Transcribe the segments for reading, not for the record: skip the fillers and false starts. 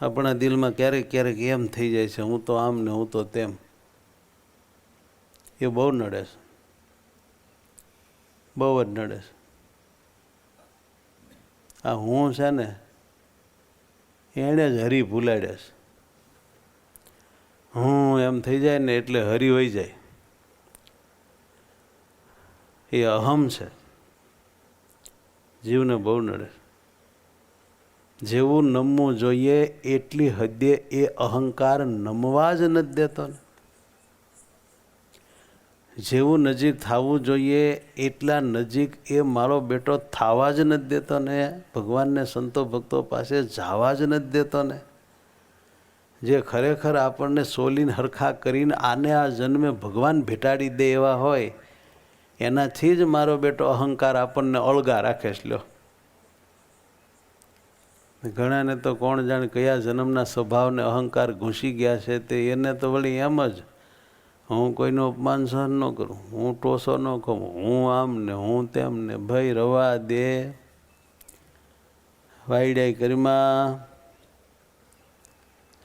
આપણા દિલમાં ક્યારેક ક્યારેક એમ થઈ જાય છે, હું તો આમ ને હું તો તેમ. એ બહુ નડે છે, બહુ જ નડે છે. આ હું છે ને એણે જ હરી ભૂલાડે છે. હું એમ થઈ જાય ને એટલે હરી વહી જાય. એ અહમ છે, જીવને બહુ નડે. જેવું નમવું જોઈએ એટલી હદે એ અહંકાર નમવા જ નથી દેતો ને. જેવું નજીક થવું જોઈએ એટલા નજીક એ મારો બેટો થવા જ નથી દેતો ને. ભગવાનને સંતો ભક્તો પાસે જવા જ નથી દેતો ને. જે ખરેખર આપણને સોલીને હરખા કરીને આને આ જન્મે ભગવાન ભેટાડી દે એવા હોય, એનાથી જ મારો બેટો અહંકાર આપણને અળગા રાખે છે. લ્યો, ઘણાને તો કોણ જાણે કયા જન્મના સ્વભાવને અહંકાર ઘૂસી ગયા છે. તે એને તો વળી એમ જ, હું કોઈનું અપમાન સહન ન કરું, હું ટોસો ન કહું, હું આમ ને હું તેમ ને. ભાઈ રવા દે, વાયડાઈ કરીમાં.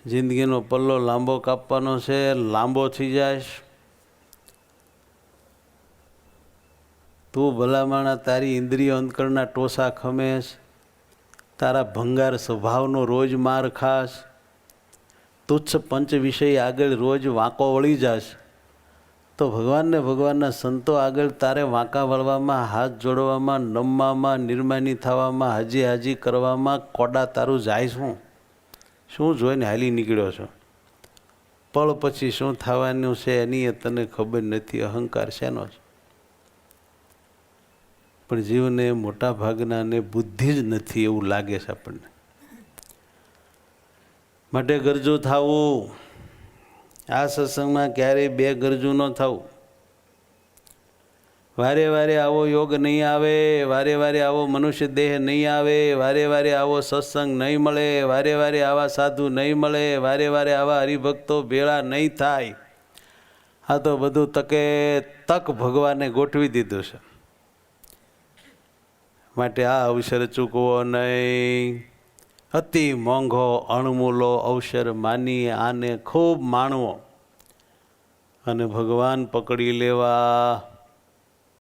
જિંદગીનો પલ્લો લાંબો કાપવાનો છે, લાંબો થઈ જાય. તું ભલામણા તારી ઇન્દ્રિય અંતકરણના ટોસા ખમેશ, તારા ભંગાર સ્વભાવનો રોજ માર ખાશ, તુચ્છ પંચ વિષય આગળ રોજ વાંકો વળી જાશ, તો ભગવાનને ભગવાનના સંતો આગળ તારે વાંકા વળવામાં, હાથ જોડવામાં, નમવામાં, નિર્માની થવામાં, હાજી હાજી કરવામાં કોડા તારું જાય શું? શું જોઈને હાલી નીકળ્યો છો? પળ પછી શું થવાનું છે એની એ તને ખબર નથી. અહંકાર શેનો છે? પણ જીવને મોટા ભાગનાને બુદ્ધિ જ નથી એવું લાગે છે આપણને. માટે ગરજુ થવું. આ સત્સંગમાં ક્યારેય બે ગરજુ ન થવું. વારે વારે આવો યોગ નહીં આવે, વારે વારે આવો મનુષ્ય દેહ નહીં આવે, વારે વારે આવો સત્સંગ નહીં મળે, વારે વારે આવા સાધુ નહીં મળે, વારે વારે આવા હરિભક્તો ભેળા નહીં થાય. આ તો બધું તકે તક ભગવાને ગોઠવી દીધું છે. માટે આ અવસર ચૂકવો નહીં. અતિ મોંઘો અણમૂલો અવસર માની આને ખૂબ માણવો અને ભગવાન પકડી લેવા.